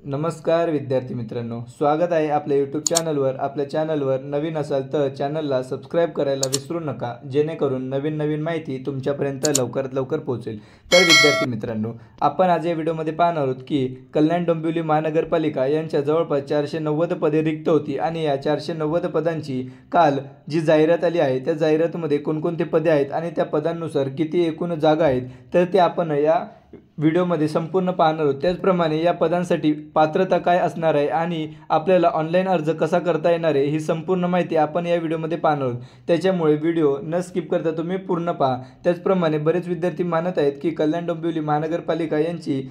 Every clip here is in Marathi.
नमस्कार विद्यार्थी मित्रांनो, स्वागत आहे आपल्या यूट्यूब चॅनलवर। आपल्या चॅनलवर नवीन असाल तर चॅनलला सबस्क्राईब करायला विसरू नका, जेणेकरून नवीन माहिती तुमच्यापर्यंत लवकरात लवकर पोहोचेल। तर विद्यार्थी मित्रांनो, आपण आज या व्हिडिओमध्ये पाहणार आहोत की कल्याण डोंबिवली महानगरपालिका यांच्या जवळपास 490 पदे रिक्त होती आणि या 490 पदांची काल जी जाहिरात आली आहे त्या जाहिरातीमध्ये कोणकोणते पदे आहेत आणि त्या पदांनुसार किती एकूण जागा आहेत तर ते आपण या व्हिडिओमध्ये संपूर्ण पाहणार आहोत। त्याचप्रमाणे या पदांसाठी पात्रता काय असणार आहे आणि आपल्याला ऑनलाईन अर्ज कसा करता येणार आहे ही संपूर्ण माहिती आपण या व्हिडिओमध्ये पाहणार आहोत। त्याच्यामुळे व्हिडिओ न स्किप करता तुम्ही पूर्ण पहा। त्याचप्रमाणे बरेच विद्यार्थी मानत आहेत की कल्याण डोंबिवली महानगरपालिका यांची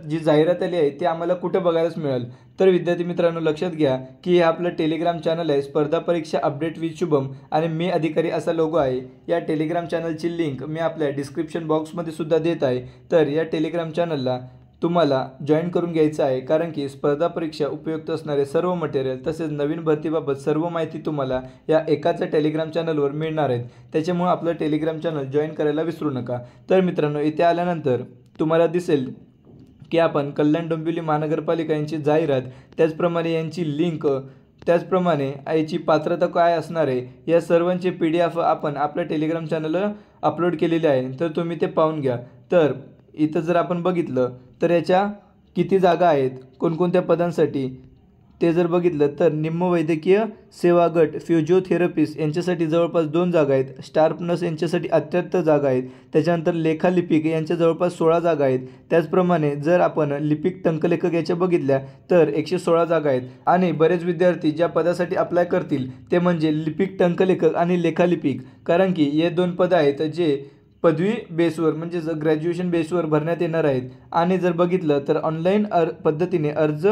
जी जाहिरात आली आहे ती आम्हाला कुठे बघायला मिळेल। तर विद्यार्थी मित्रांनो, लक्षात घ्या की हे आपलं टेलिग्राम चॅनल आहे, स्पर्धा परीक्षा अपडेट विथ शुभम आणि मी अधिकारी असा लोगो आहे। या टेलिग्राम चॅनलची लिंक मी आपल्या डिस्क्रिप्शन बॉक्समध्ये सुद्धा देत आहे। तर या टेलिग्राम चॅनलला तुम्हाला जॉईन करून घ्यायचं आहे, कारण की स्पर्धा परीक्षा उपयुक्त असणारे सर्व मटेरियल तसेच नवीन भरतीबाबत सर्व माहिती तुम्हाला या एकाच टेलिग्राम चॅनलवर मिळणार आहेत। त्याच्यामुळे आपलं टेलिग्राम चॅनल जॉईन करायला विसरू नका। तर मित्रांनो, इथे आल्यानंतर तुम्हाला दिसेल की आपण कल्याण डोंबिवली महानगरपालिका यांची जाहिरात, त्याचप्रमाणे यांची लिंक, त्याचप्रमाणे याची पात्रता काय असणार आहे या सर्वांचे PDF आपण आपल्या टेलिग्राम चॅनलला अपलोड केलेले आहे। तर तुम्ही ते पाहून घ्या। तर इथं जर आपण बघितलं तर याच्या किती जागा आहेत, कोणकोणत्या पदांसाठी ते जर बघितलं तर निम्न वैद्यकीय सेवा गट फिजिओथेरपिस्ट यांच्यासाठी जवळपास 2 जागा आहेत, स्टाफ नर्स यांच्यासाठी 78 जागा आहेत, त्याच्यानंतर लेखालिपिक यांच्या जवळपास 16 जागा आहेत। त्याचप्रमाणे जर आपण लिपिक टंकलेखक याच्या बघितल्या तर 116 जागा आहेत। आणि बरेच विद्यार्थी ज्या पदासाठी अप्लाय करतील ते म्हणजे लिपिक टंकलेखक आणि लेखालिपिक, कारण की हे 2 पद आहेत जे पदवी बेसवर म्हणजे ग्रॅज्युएशन बेसवर भरण्यात येणार आहेत। आणि जर बघितलं तर ऑनलाईन पद्धतीने अर्ज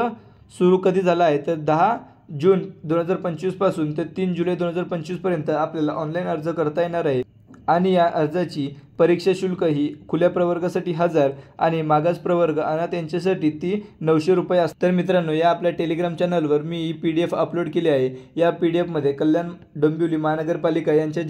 सुरू कधी झाला आहे तर 10 जून 2025 पासून ते 3 जुलै 2025 पर्यंत आपल्याला ऑनलाईन अर्ज करता येणार आहे। आणि या अर्जाची परीक्षा शुल्क ही खुल्या प्रवर्गासाठी 1000 आणि मागास प्रवर्ग अनाथ यांच्यासाठी ती 900 रुपये असते। तर मित्रांनो, या आपल्या टेलिग्राम चॅनलवर मी ही PDF अपलोड केली आहे। या PDF मध्ये कल्याण डोंबिवली महानगरपालिका यांच्या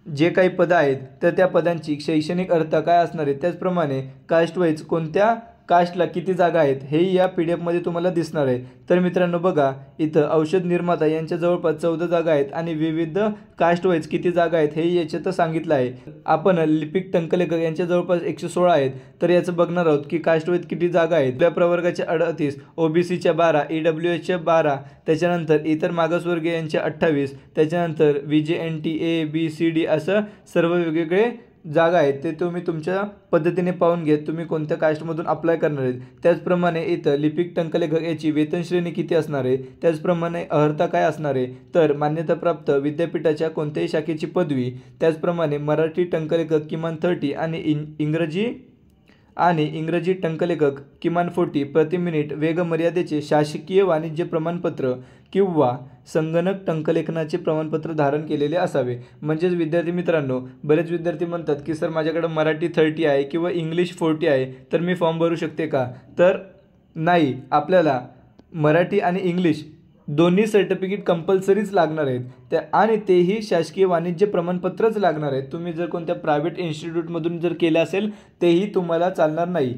जे काही पदं आहेत तर त्या पदांची शैक्षणिक अर्हता काय असणार आहे, त्याचप्रमाणे कास्ट वाईज कोणत्या कास्टला किती जागा आहेत हेही या PDF मध्ये तुम्हाला दिसणार आहे। तर मित्रांनो बघा, इथं औषध निर्माता यांच्या जवळपास 14 जागा आहेत आणि विविध कास्ट वाईज किती जागा आहेत हेही याच्यात सांगितलं आहे। आपण लिपिक टंकलेखक यांच्या जवळपास 116 आहेत, तर याचं बघणार आहोत की कास्ट वाईज किती जागा आहेत। त्या प्रवर्गाच्या 38, OBCच्या 12, EWSच्या 12, त्याच्यानंतर इतर मागासवर्गीय यांच्या 28, त्याच्यानंतर VJNT ABCD असं सर्व वेगवेगळे जागा आहेत। ते तुम्ही तुमच्या पद्धतीने पाहून घ्या तुम्ही कोणत्या कास्टमधून अप्लाय करणार आहेत। त्याचप्रमाणे इथं लिपिक टंकलेखक याची वेतन श्रेणी किती असणार आहे, त्याचप्रमाणे अर्हता काय असणार आहे तर मान्यताप्राप्त विद्यापीठाच्या कोणत्याही शाखेची पदवी, त्याचप्रमाणे मराठी टंकलेखक किमान 30 आणि इंग्रजी टंकलेखक किमान 40 प्रति मिनिट वेग मर्यादेचे शासकीय वाणिज्य प्रमाणपत्र किंवा संगणक टंकलेखनाचे प्रमाणपत्र धारण केलेले असावे। म्हणजेच विद्यार्थी मित्रांनो, बरेच विद्यार्थी म्हणतात की सर माझ्याकडे मराठी 30 आहे किंवा इंग्लिश 40 आहे तर मी फॉर्म भरू शकते का? तर नाही, आपल्याला मराठी आणि इंग्लिश दोन्ही सर्टिफिकेट कंपल्सरीच लागणार आहेत आणि तेही शासकीय वाणिज्य प्रमाणपत्रच लागणार आहेत। तुम्ही जर कोणत्या प्रायव्हेट इन्स्टिट्यूटमधून जर केलं असेल तेही तुम्हाला चालणार नाही।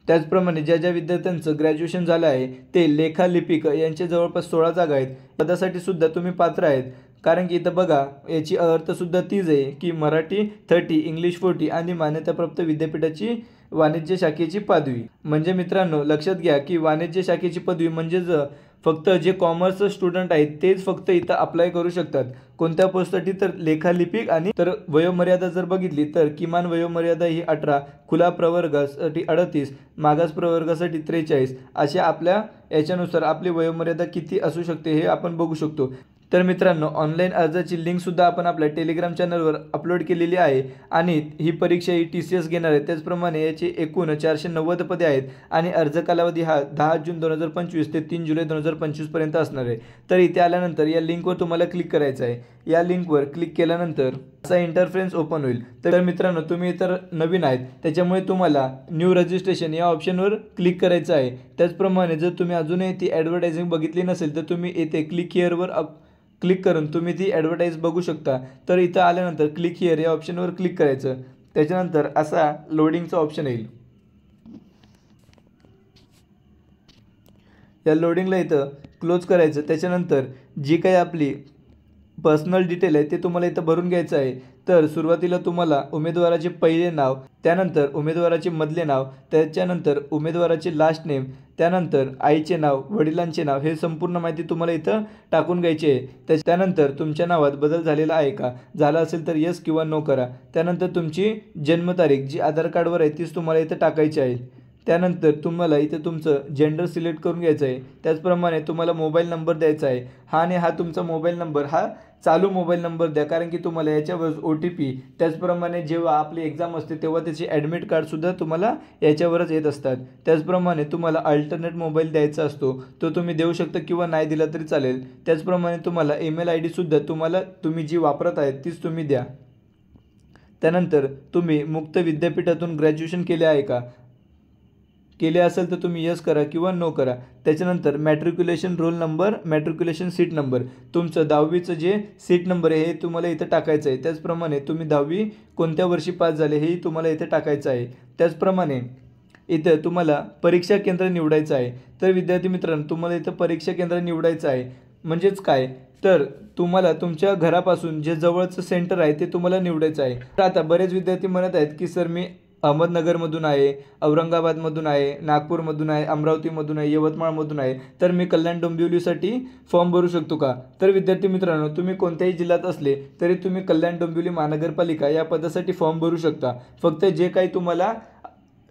त्याचप्रमाणे ज्या विद्यार्थ्यांचं ग्रॅज्युएशन झालं आहे ते लेखालिपिक यांच्या जवळपास 16 जागा आहेत। पदासाठी सुद्धा तुम्ही पात्र आहेत, कारण की इथं बघा याची अर्थसुद्धा तीच आहे की मराठी 30, इंग्लिश 40 आणि मान्यताप्राप्त विद्यापीठाची वाणिज्य शाखेची पदवी। म्हणजे मित्रांनो, लक्षात घ्या की वाणिज्य शाखेची पदवी म्हणजेच फक्त जे कॉमर्स स्टुडंट आहेत तेच फक्त इथं अप्लाय करू शकतात। कोणत्या पोस्टसाठी तर लेखालिपिक। आणि तर वयोमर्यादा जर बघितली तर किमान वयोमर्यादा ही 18, खुला प्रवर्गासाठी 38, मागास प्रवर्गासाठी 43 अशा आपल्या याच्यानुसार आपली वयोमर्यादा किती असू शकते हे आपण बघू शकतो। तर मित्रांनो, ऑनलाईन अर्जाची लिंकसुद्धा आपण आपल्या टेलिग्राम चॅनलवर अपलोड केलेली आहे आणि ही परीक्षा ही TCS घेणार आहे। त्याचप्रमाणे याची एकूण 490 पदे आहेत आणि अर्ज कालावधी हा 10 जून 2025 ते 3 जुलै 2025 पर्यंत असणार आहे। तर इथे आल्यानंतर या लिंकवर तुम्हाला क्लिक करायचं आहे। या लिंकवर क्लिक केल्यानंतर असा इंटरफेस ओपन होईल। तर मित्रांनो, तुम्ही इतर नवीन आहेत त्याच्यामुळे तुम्हाला न्यू रजिस्ट्रेशन या ऑप्शनवर क्लिक करायचं आहे। त्याचप्रमाणे जर तुम्ही अजूनही ती ॲडव्हर्टायझिंग बघितली नसेल तर तुम्ही इथे क्लिक हिअरवर क्लिक करून तुम्ही ती ॲडव्हर्टाईज बघू शकता। तर इथं आल्यानंतर क्लिक हिअर या ऑप्शनवर क्लिक करायचं, त्याच्यानंतर असा लोडिंगचा ऑप्शन येईल। या लोडिंगला इथं क्लोज करायचं. त्याच्यानंतर जी काही आपली पर्सनल डिटेल आहे ते तुम्हाला इथं भरून घ्यायचं आहे. तर सुरुवातीला तुम्हाला उमेदवाराचे पहिले नाव, त्यानंतर उमेदवाराचे मधले नाव, त्याच्यानंतर उमेदवाराचे लास्ट नेम, त्यानंतर आईचे नाव, वडिलांचे नाव, हे संपूर्ण माहिती तुम्हाला इथं टाकून घ्यायची आहे. त्यानंतर तुमच्या नावात बदल झालेला आहे का, झाला असेल तर येस किंवा नो करा. त्यानंतर तुमची जन्मतारीख जी आधार कार्डवर आहे तीच तुम्हाला इथं टाकायची आहे. त्यानंतर तुम्हाला इथे तुमचं जेंडर सिलेक्ट करून घ्यायचं आहे. त्याचप्रमाणे तुम्हाला मोबाईल नंबर द्यायचा आहे. आणि हा तुमचा मोबाईल नंबर हा चालू मोबाईल नंबर द्या, कारण की तुम्हाला याच्यावर OTP, त्याचप्रमाणे जेव्हा आपली एक्झाम असते तेव्हा त्याची ॲडमिट कार्डसुद्धा तुम्हाला याच्यावरच येत असतात. त्याचप्रमाणे तुम्हाला अल्टरनेट मोबाईल द्यायचा असतो, तो तुम्ही देऊ शकता किंवा नाही दिला तरी चालेल. त्याचप्रमाणे तुम्हाला ईमेल ID सुद्धा तुम्ही जी वापरत आहे तीच तुम्ही द्या. त्यानंतर तुम्ही मुक्त विद्यापीठातून ग्रॅज्युएशन केले आहे का, केले असेल तर तुम्ही यस करा किंवा नो करा. त्याच्यानंतर matriculation roll number, matriculation seat number, तुमचं 10वीचं जे सीट नंबर आहे हे तुम्हाला इथं टाकायचं आहे. त्याचप्रमाणे तुम्ही 10वी कोणत्या वर्षी पास झाले हेही तुम्हाला इथे टाकायचं आहे. त्याचप्रमाणे इथं तुम्हाला परीक्षा केंद्र निवडायचं आहे. तर विद्यार्थी मित्रांनो, तुम्हाला इथं परीक्षा केंद्र निवडायचं आहे म्हणजेच काय, तर तुम्हाला तुमच्या घरापासून जे जवळचं सेंटर आहे ते तुम्हाला निवडायचं आहे. तर आता बरेच विद्यार्थी म्हणत आहेत की सर मी अहमदनगरमधून आहे, औरंगाबादमधून आहे, नागपूरमधून आहे, अमरावतीमधून आहे, यवतमाळमधून आहे, तर मी कल्याण डोंबिवलीसाठी फॉर्म भरू शकतो का. तर विद्यार्थी मित्रांनो, तुम्ही कोणत्याही जिल्ह्यात असले तरी तुम्ही कल्याण डोंबिवली महानगरपालिका या पदासाठी फॉर्म भरू शकता. फक्त जे काही तुम्हाला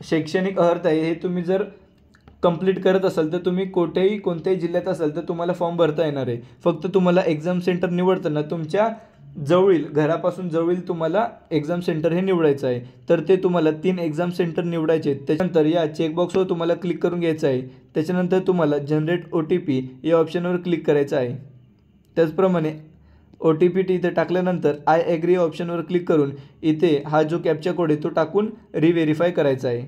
शैक्षणिक अर्हता आहे हे तुम्ही जर कंप्लीट करत असाल तर तुम्ही कोणत्याही जिल्ह्यात असाल तर तुम्हाला फॉर्म भरता येणार आहे. फक्त तुम्हाला एक्झाम सेंटर निवडताना तुमच्या घरापासून जवळील तुम्हाला एक्झाम सेंटर हे निवडायचं आहे. तर ते तुम्हाला 3 एक्झाम सेंटर निवडायचे आहेत. त्याच्यानंतर या चेकबॉक्सवर तुम्हाला क्लिक करून घ्यायचं आहे. त्याच्यानंतर तुम्हाला जनरेट OTP या ऑप्शनवर क्लिक करायचं आहे. त्याचप्रमाणे OTP इथे टाकल्यानंतर आय ॲग्री या ऑप्शनवर क्लिक करून इथे हा जो कॅप्चा कोड आहे तो टाकून रिव्हेरीफाय करायचा आहे.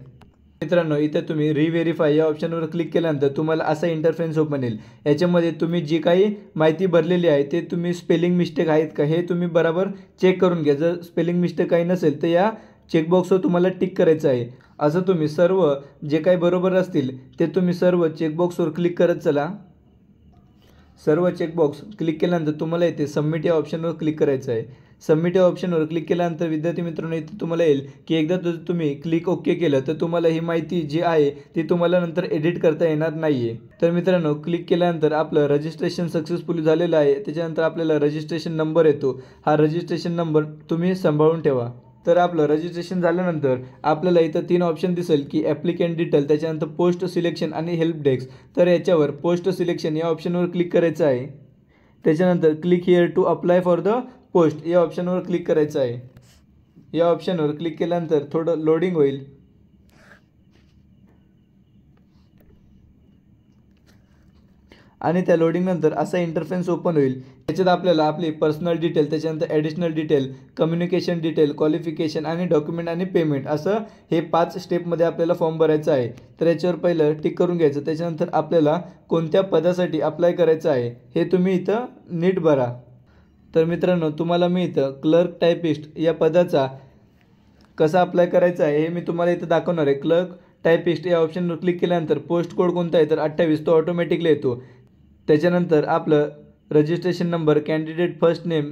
मित्रांनो, इथे तुम्ही रिव्हेरीफाय या ऑप्शनवर क्लिक केल्यानंतर तुम्हाला असा इंटरफेस ओपन येईल. याच्यामध्ये तुम्ही जी काही माहिती भरलेली आहे ते तुम्ही स्पेलिंग मिस्टेक आहेत का हे तुम्ही बरोबर चेक करून घ्या. जर स्पेलिंग मिस्टेक काही नसेल तर या चेकबॉक्सवर तुम्हाला टिक करायचं आहे. असं तुम्ही सर्व जे काही बरोबर असतील ते तुम्ही सर्व चेकबॉक्सवर क्लिक करत चला. सर्व चेकबॉक्स क्लिक केल्यानंतर तुम्हाला इथे सबमिट या ऑप्शनवर क्लिक करायचं आहे. सबमिट या ऑप्शनवर क्लिक केल्यानंतर विद्यार्थी मित्रांनो, इथे तुम्हाला येईल की एकदा तुम्ही क्लिक ओके केलं तर तुम्हाला ही माहिती जी आहे ती तुम्हाला नंतर एडिट करता येणार नाही आहे. तर मित्रांनो, क्लिक केल्यानंतर आपलं रजिस्ट्रेशन सक्सेसफुली झालेलं आहे. त्याच्यानंतर आपल्याला रजिस्ट्रेशन नंबर येतो. हा रजिस्ट्रेशन नंबर तुम्ही सांभाळून ठेवा. तर आपलं रजिस्ट्रेशन झाल्यानंतर आपल्याला इथं 3 ऑप्शन दिसेल की ॲप्लिकंट डिटेल, त्याच्यानंतर पोस्ट सिलेक्शन आणि हेल्प डेस्क. तर याच्यावर पोस्ट सिलेक्शन या ऑप्शनवर क्लिक करायचं आहे. त्याच्यानंतर click here to apply for the post या ऑप्शनवर क्लिक करायचं आहे. या ऑप्शनवर क्लिक केल्यानंतर थोडं लोडिंग होईल. आणि त्या लोडिंगनंतर असा इंटरफेस ओपन होईल. त्याच्यात आपल्याला आपली पर्सनल डिटेल, त्याच्यानंतर additional detail, communication detail, qualification आणि डॉक्युमेंट आणि पेमेंट असं हे 5 स्टेपमध्ये आपल्याला फॉर्म भरायचा आहे. तर याच्यावर पहिलं टिक करून घ्यायचं. त्याच्यानंतर आपल्याला कोणत्या पदासाठी अप्लाय करायचं आहे हे तुम्ही इथं नीट भरा. तर मित्रांनो, तुम्हाला मी इथं क्लर्क टायपिस्ट या पदाचा कसा अप्लाय करायचा आहे हे मी तुम्हाला इथं दाखवणार आहे. क्लर्क टायपिस्ट या ऑप्शनवर क्लिक केल्यानंतर पोस्ट कोड कोणता आहे तर 28 तो ऑटोमॅटिकली येतो. त्याच्यानंतर आपलं registration number, candidate first name,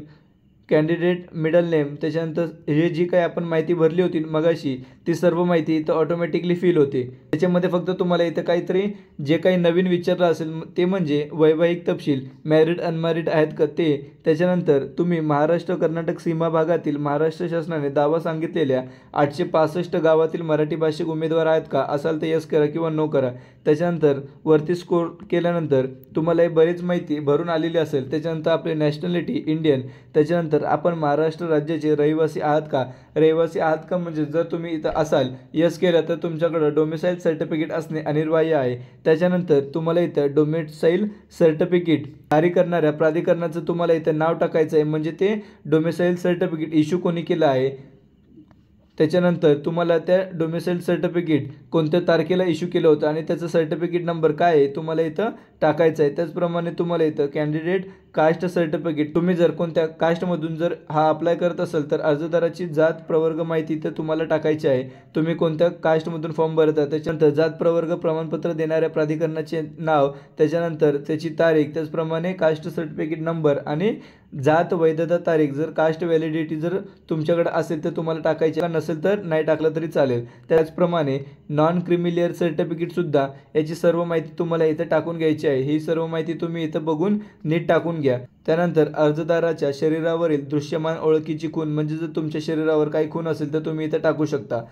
candidate middle name, त्याच्यानंतर हे जी काही आपण माहिती भरली होती मगाशी ती सर्व माहिती इथं ऑटोमॅटिकली फिल होते. त्याच्यामध्ये फक्त तुम्हाला इथं काहीतरी जे काही नवीन विचारलं असेल ते म्हणजे वैवाहिक तपशील, मॅरिड अनमॅरिड आहेत का ते. त्याच्यानंतर तुम्ही महाराष्ट्र कर्नाटक सीमा भागातील महाराष्ट्र शासनाने दावा सांगितलेल्या 865 गावातील मराठी भाषिक उमेदवार आहेत का, असाल तर यस करा किंवा नो करा. त्याच्यानंतर वरती स्क्रोल केल्यानंतर तुम्हाला ही बरीच माहिती भरून आलेली असेल. त्याच्यानंतर आपले नॅशनॅलिटी इंडियन, त्याच्यानंतर आपण महाराष्ट्र राज्याचे रहिवासी आहात का, रहिवासी आहात का म्हणजे जर तुम्ही इथं असाल यस केलं तर तुमच्याकडं डोमिसाईल सर्टिफिकेट असणे अनिवार्य आहे. त्याच्यानंतर तुम्हाला इथं डोमिसाईल सर्टिफिकेट जारी करणाऱ्या प्राधिकरणाचं तुम्हाला इथं नाव टाकायचं आहे, म्हणजे ते डोमिसाईल सर्टिफिकेट इश्यू कोणी केलं आहे. त्याच्यानंतर तुम्हाला त्या डोमिसाईल सर्टिफिकेट कोणत्या तारखेला इश्यू केलं होतं आणि त्याचं सर्टिफिकेट नंबर काय आहे तुम्हाला इथं टाकायचं आहे. त्याचप्रमाणे तुम्हाला इथं कॅन्डिडेट कास्ट सर्टिफिकेट, तुम्ही जर कोणत्या कास्टमधून जर हा अप्लाय करत असाल तर अर्जदाराची जात प्रवर्ग माहिती तर तुम्हाला टाकायची आहे. तुम्ही कोणत्या कास्टमधून फॉर्म भरता, त्याच्यानंतर जात प्रवर्ग प्रमाणपत्र देणाऱ्या प्राधिकरणाचे नाव, त्याच्यानंतर त्याची तारीख, त्याचप्रमाणे कास्ट सर्टिफिकेट नंबर आणि जात वैधता तारीख. जर कास्ट व्हॅलिडिटी जर तुमच्याकडे असेल तर तुम्हाला टाकायची, नसेल तर नाही टाकलं तरी चालेल. त्याचप्रमाणे नॉन क्रिमिलियर सर्टिफिकेटसुद्धा याची सर्व माहिती तुम्हाला इथं टाकून घ्यायची आहे. ही सर्व माहिती तुम्ही इथं बघून नीट टाकून घ्या. त्यानंतर अर्जदाराच्या शरीरावरील दृश्यमान ओळखीची खूण, म्हणजे जर तुमच्या शरीरावर काही खूण असेल तर तुम्ही इथं टाकू शकता.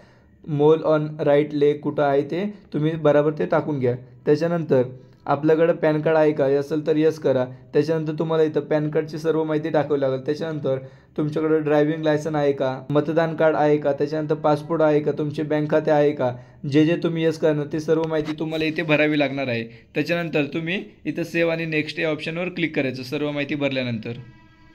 मोल ऑन राईट लेग कुठं आहे ते तुम्ही बरोबर ते टाकून घ्या. त्याच्यानंतर आपल्याकडं पॅन कार्ड आहे का असेल तर यस करा. त्याच्यानंतर तुम्हाला इथं पॅन कार्डची सर्व माहिती टाकावी लागेल. त्याच्यानंतर तुमच्याकडं ड्रायव्हिंग लायसन आहे का, मतदान कार्ड आहे का, त्याच्यानंतर पासपोर्ट आहे का, तुमचे बँक खाते आहे का, जे तुम्ही यस करणार ते सर्व माहिती तुम्हाला इथे भरावी लागणार आहे. त्याच्यानंतर तुम्ही इथं सेव्ह आणि नेक्स्ट या ऑप्शनवर क्लिक करायचं सर्व माहिती भरल्यानंतर.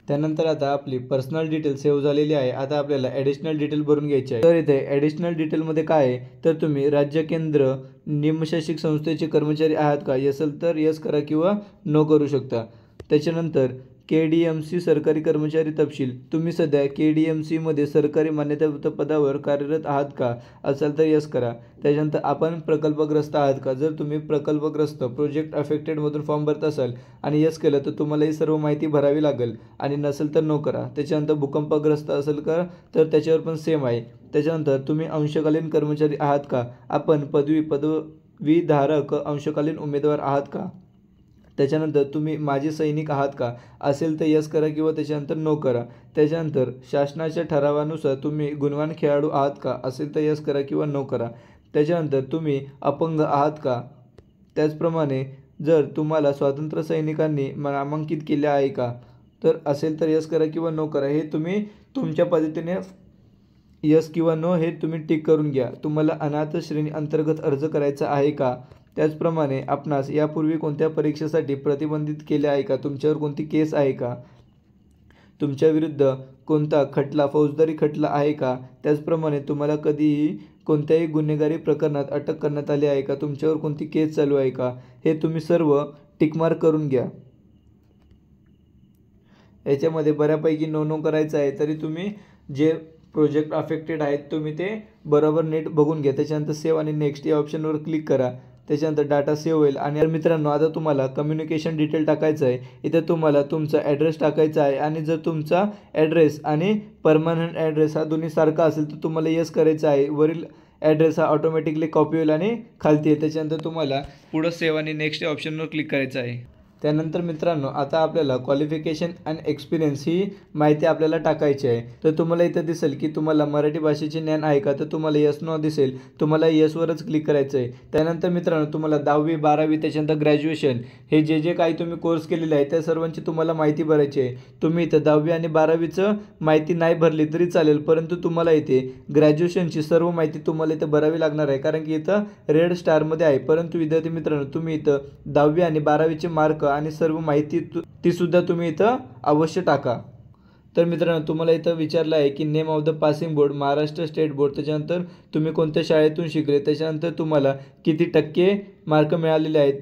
त्यानंतर आता आपली पर्सनल डिटेल सेव्ह झालेली आहे. आता आपल्याला ॲडिशनल डिटेल भरून घ्यायची आहे. तर इथे ॲडिशनल डिटेलमध्ये काय आहे तर तुम्ही राज्य केंद्र निमशासिक संस्थेचे कर्मचारी आहात का, असेल तर यस करा किंवा नो करू शकता. त्याच्यानंतर KDMC सरकारी कर्मचारी तपशील, तुम्ही सध्या KDMCमध्ये सरकारी मान्यताप्राप्त पदावर कार्यरत आहात का, असेल तर यस करा. त्याच्यानंतर आपण प्रकल्पग्रस्त आहात का, जर तुम्ही प्रकल्पग्रस्त प्रोजेक्ट अफेक्टेडमधून फॉर्म भरत असाल आणि यस केलं तर तुम्हाला ही सर्व माहिती भरावी लागेल आणि नसेल तर नो करा. त्याच्यानंतर भूकंपग्रस्त असेल का तर त्याच्यावर पण सेम आहे. त्याच्यानंतर तुम्ही अंशकालीन कर्मचारी आहात का, आपण पदवीधारक अंशकालीन उमेदवार आहात का. त्याच्यानंतर तुम्ही माजी सैनिक आहात का, असेल तर यस करा किंवा त्याच्यानंतर नो करा. त्याच्यानंतर शासनाच्या ठरावानुसार तुम्ही गुणवान खेळाडू आहात का, असेल तर यस करा किंवा नो करा. त्याच्यानंतर तुम्ही अपंग आहात का. त्याचप्रमाणे जर तुम्हाला स्वातंत्र्य सैनिकांनी नामांकित केले आहे का, तर असेल तर यस करा किंवा नो करा. हे तुम्ही तुमच्या पद्धतीने यस किंवा नो हे तुम्ही टिक करून घ्या. तुम्हाला अनाथ श्रेणी अंतर्गत अर्ज करायचा आहे का. त्याचप्रमाणे आपणास यापूर्वी कोणत्या परीक्षेसाठी प्रतिबंधित केले आहे का, तुमच्यावर कोणती केस आहे का, तुमच्याविरुद्ध कोणता खटला फौजदारी खटला आहे का. त्याचप्रमाणे तुम्हाला कधीही कोणत्याही गुन्हेगारी प्रकरणात अटक करण्यात आली आहे का, तुमच्यावर कोणती केस चालू आहे का, हे तुम्ही सर्व टिकमार्क करून घ्या. याच्यामध्ये बऱ्यापैकी नो करायचं आहे, तरी तुम्ही जे प्रोजेक्ट अफेक्टेड आहेत तुम्ही ते बरोबर नीट बघून घ्या. त्याच्यानंतर सेव्ह आणि नेक्स्ट या ऑप्शनवर क्लिक करा. त्याच्यानंतर डाटा सेव्ह होईल. आणि मित्रांनो आता तुम्हाला कम्युनिकेशन डिटेल टाकायचं आहे. इथे तुम्हाला तुमचा ॲड्रेस टाकायचा आहे आणि जर तुमचा ॲड्रेस आणि परमनंट ॲड्रेस हा दोन्ही सारखा असेल तर तुम्हाला यस करायचं आहे. वरील ॲड्रेस हा ऑटोमॅटिकली कॉपी होईल आणि खालती आहे. त्याच्यानंतर तुम्हाला पुढं सेव्ह आणि नेक्स्ट या ऑप्शनवर क्लिक करायचं आहे. त्यानंतर मित्रांनो आता आपल्याला क्वालिफिकेशन अँड एक्सपिरियन्स ही माहिती आपल्याला टाकायची आहे. तर तुम्हाला इथं दिसेल की तुम्हाला मराठी भाषेचे ज्ञान आहे का, तर तुम्हाला यस नो दिसेल, तुम्हाला यसवरच क्लिक करायचं आहे. त्यानंतर मित्रांनो तुम्हाला 10वी 12वी त्याच्यानंतर ग्रॅज्युएशन हे जे काही तुम्ही कोर्स केलेले आहे त्या सर्वांची तुम्हाला माहिती भरायची आहे. तुम्ही इथं 10वी आणि 12वीचं माहिती नाही भरली तरी चालेल, परंतु तुम्हाला इथे ग्रॅज्युएशनची सर्व माहिती तुम्हाला इथं भरावी लागणार आहे, कारण की इथं रेड स्टारमध्ये आहे. परंतु विद्यार्थी मित्रांनो तुम्ही इथं 10वी आणि 12वीचे मार्क आणि सर्व माहिती ती सुद्धा तुम्ही इथं अवश्य टाका. तर मित्रांनो तुम्हाला इथं विचारलं आहे की name of the passing board Maharashtra state board, त्याच्यानंतर तुम्ही कोणत्या शाळेतून शिकले, त्याच्यानंतर तुम्हाला किती टक्के मार्क मिळालेले आहेत,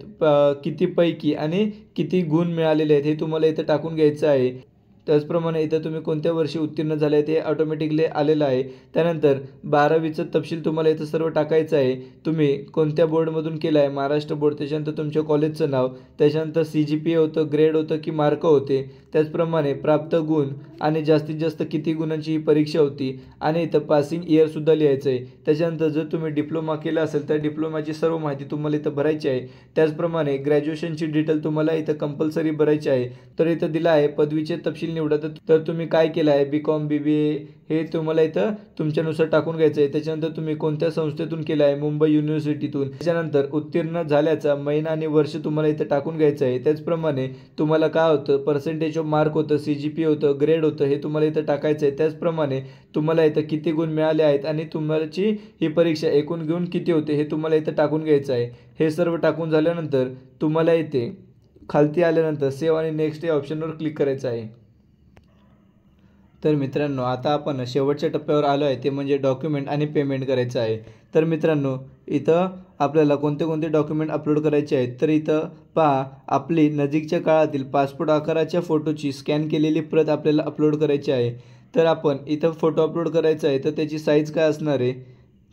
किती पैकी आणि किती गुण मिळालेले आहेत हे तुम्हाला इथं टाकून घ्यायचं आहे. त्याचप्रमाणे इथं तुम्ही कोणत्या वर्षी उत्तीर्ण झाले ते ऑटोमॅटिकली आलेलं आहे. त्यानंतर 12वीचं तपशील तुम्हाला इथं सर्व टाकायचं आहे. तुम्ही कोणत्या बोर्डमधून केलं आहे, महाराष्ट्र बोर्ड, त्याच्यानंतर तुमच्या कॉलेजचं नाव, त्याच्यानंतर CGPA होतं, ग्रेड होतं की मार्क होते, त्याचप्रमाणे प्राप्त गुण आणि जास्तीत जास्त किती गुणांची ही परीक्षा होती आणि इथं पासिंग इयरसुद्धा लिहायचं आहे. त्याच्यानंतर जर तुम्ही डिप्लोमा केला असेल तर डिप्लोमाची सर्व माहिती तुम्हाला इथं भरायची आहे. त्याचप्रमाणे ग्रॅज्युएशनची डिटेल तुम्हाला इथं कंपल्सरी भरायची आहे. तर इथं दिलं आहे पदवीचे तपशील निवडा, तर तुम्ही काय केलं आहे BCom BBA हे तुम्हाला इथं तुमच्यानुसार टाकून घ्यायचं आहे. त्याच्यानंतर तुम्ही कोणत्या संस्थेतून केलं आहे, मुंबई युनिव्हर्सिटीतून, त्याच्यानंतर उत्तीर्ण झाल्याचा महिना आणि वर्ष तुम्हाला इथं टाकून घ्यायचं आहे. त्याचप्रमाणे तुम्हाला काय होतं पर्सेंटेज ऑफ मार्क होतं, CGPA होतं, ग्रेड होतं हे तुम्हाला इथं टाकायचं आहे. त्याचप्रमाणे तुम्हाला इथं किती गुण मिळाले आहेत आणि तुमची ही परीक्षा एकूण गुण किती होते हे तुम्हाला इथं टाकून घ्यायचं आहे. हे सर्व टाकून झाल्यानंतर तुम्हाला इथे खालती आल्यानंतर सेव्ह आणि नेक्स्ट या ऑप्शनवर क्लिक करायचं आहे. तर मित्रांनो आता आपण शेवटच्या टप्प्यावर आलो आहे, ते म्हणजे डॉक्युमेंट आणि पेमेंट करायचं आहे. तर मित्रांनो इथं आपल्याला कोणते कोणते डॉक्युमेंट अपलोड करायचे आहेत, तर इथं पहा आपली नजीकच्या काळातील पासपोर्ट आकाराच्या फोटोची स्कॅन केलेली प्रत आपल्याला अपलोड करायची आहे. तर आपण इथं फोटो अपलोड करायचा आहे, तर त्याची साईज काय असणार आहे,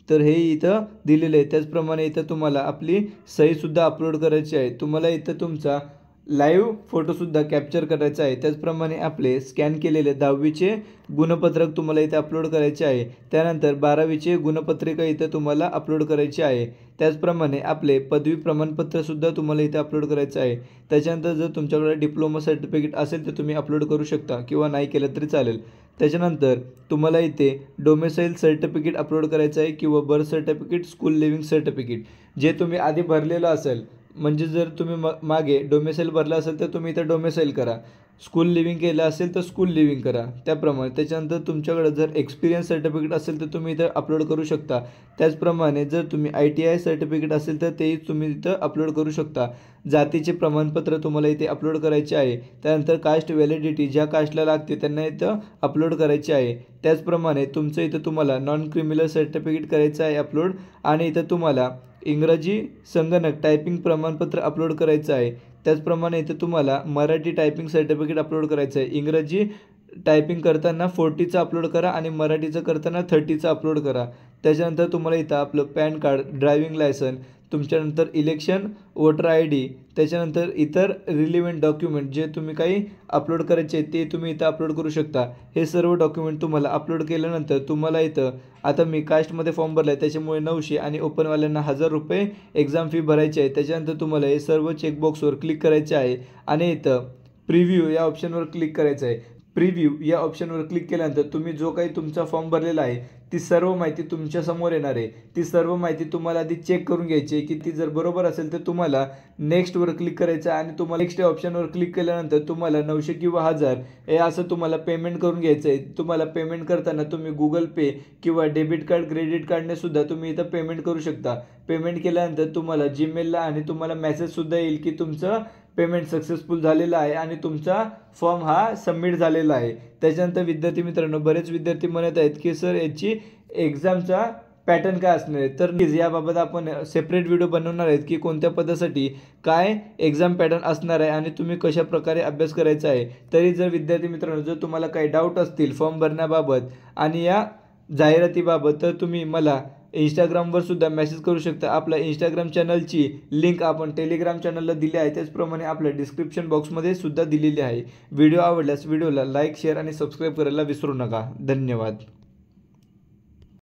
तर हे इथं दिलेलं आहे. त्याचप्रमाणे इथं तुम्हाला आपली सहीसुद्धा अपलोड करायची आहे. तुम्हाला इथं तुमचा लाईव्ह फोटोसुद्धा कॅप्चर करायचा आहे. त्याचप्रमाणे आपले स्कॅन केलेले 10वीचे गुणपत्रक तुम्हाला इथे अपलोड करायचे आहे. त्यानंतर 12वीचे गुणपत्रिका इथं तुम्हाला अपलोड करायची आहे. त्याचप्रमाणे आपले पदवी प्रमाणपत्रसुद्धा तुम्हाला इथे अपलोड करायचं आहे. त्याच्यानंतर जर तुमच्याकडे डिप्लोमा सर्टिफिकेट असेल तर तुम्ही अपलोड करू शकता किंवा नाही केलं तरी चालेल. त्याच्यानंतर तुम्हाला इथे डोमेसाईल सर्टिफिकेट अपलोड करायचं आहे किंवा birth certificate, school living certificate जे तुम्ही आधी भरलेलं असेल. म्हणजे जर तुम्ही मागे डोमेसाईल भरला असेल तर तुम्ही इथं डोमेसाईल करा, स्कूल लिव्हिंग केलं असेल तर स्कूल लिव्हिंग करा त्याप्रमाणे. त्याच्यानंतर तुमच्याकडे जर एक्सपिरियन्स सर्टिफिकेट असेल तर तुम्ही इथं अपलोड करू शकता. त्याचप्रमाणे जर तुम्ही ITI सर्टिफिकेट असेल तर तेही तुम्ही इथं अपलोड करू शकता. जातीचे प्रमाणपत्र तुम्हाला इथे अपलोड करायचे आहे. त्यानंतर कास्ट व्हॅलिडिटी ज्या कास्टला लागते त्यांना इथं अपलोड करायचे आहे. त्याचप्रमाणे तुमचं इथं तुम्हाला नॉन क्रिमिनल सर्टिफिकेट करायचं आहे अपलोड, आणि इथं तुम्हाला इंग्रजी संगणक टायपिंग प्रमाणपत्र अपलोड करायचं आहे. त्याचप्रमाणे इथे तुम्हाला मराठी टायपिंग सर्टिफिकेट अपलोड करायचं आहे. इंग्रजी टायपिंग करताना 40चं अपलोड करा आणि मराठीचं करताना 30चं अपलोड करा. त्याच्यानंतर तुम्हाला इथं आपलं पॅन कार्ड, ड्रायव्हिंग लायसन, तुमच्यानंतर इलेक्शन वोटर ID, त्याच्यानंतर इतर रिलिव्हंट डॉक्युमेंट जे तुम्ही काही अपलोड करायचे ते तुम्ही इथं अपलोड करू शकता. हे सर्व डॉक्युमेंट तुम्हाला अपलोड केल्यानंतर तुम्हाला इथं आता मी कास्टमध्ये फॉर्म भरला आहे त्याच्यामुळे 900 आणि ओपनवाल्यांना 1000 रुपये एक्झाम फी भरायची आहे. त्याच्यानंतर तुम्हाला हे सर्व चेकबॉक्सवर क्लिक करायचे आहे आणि इथं प्रिव्ह्यू या ऑप्शनवर क्लिक करायचं आहे. प्रिव्ह्यू या ऑप्शनवर क्लिक केल्यानंतर तुम्ही जो काही तुमचा फॉर्म भरलेला आहे ती सर्व माहिती तुमच्यासमोर येणार आहे. ती सर्व माहिती तुम्हाला आधी चेक करून घ्यायची आहे की ती जर बरोबर असेल तर तुम्हाला नेक्स्टवर क्लिक करायचं आहे आणि तुम्हाला नेक्स्ट या ऑप्शनवर क्लिक केल्यानंतर तुम्हाला 900 किंवा 1000 हे असं तुम्हाला पेमेंट करून घ्यायचं आहे. तुम्हाला पेमेंट करताना तुम्ही Google Pay किंवा डेबिट कार्ड, क्रेडिट कार्डने सुद्धा तुम्ही इथं पेमेंट करू शकता. पेमेंट केल्यानंतर तुम्हाला जीमेलला आणि तुम्हाला मेसेजसुद्धा येईल की तुमचं पेमेंट सक्सेसफुल झालेलं आहे आणि तुमचा फॉर्म हा सबमिट झालेला आहे. त्याच्यानंतर विद्यार्थी मित्रांनो, बरेच विद्यार्थी म्हणत आहेत की सर याची एक्झामचा पॅटर्न काय असणार आहे, तर याबाबत आपण सेपरेट व्हिडिओ बनवणार आहेत की कोणत्या पदासाठी काय एक्झाम पॅटर्न असणार आहे आणि तुम्ही कशा प्रकारे अभ्यास करायचा आहे. तरी जर विद्यार्थी मित्रांनो जर तुम्हाला काही डाऊट असतील फॉर्म भरण्याबाबत आणि या जाहिरातीबाबत तर तुम्ही मला इंस्टाग्रामवर सुद्धा मेसेज करू शकता. आपल्या इंस्टाग्राम चॅनलची लिंक आपण टेलिग्राम चॅनलला दिली आहे, त्याचप्रमाणे आपल्या डिस्क्रिप्शन बॉक्समध्ये सुद्धा दिलेली आहे. व्हिडिओ आवडल्यास व्हिडिओला लाईक, शेअर आणि सबस्क्राईब करायला विसरू नका. धन्यवाद.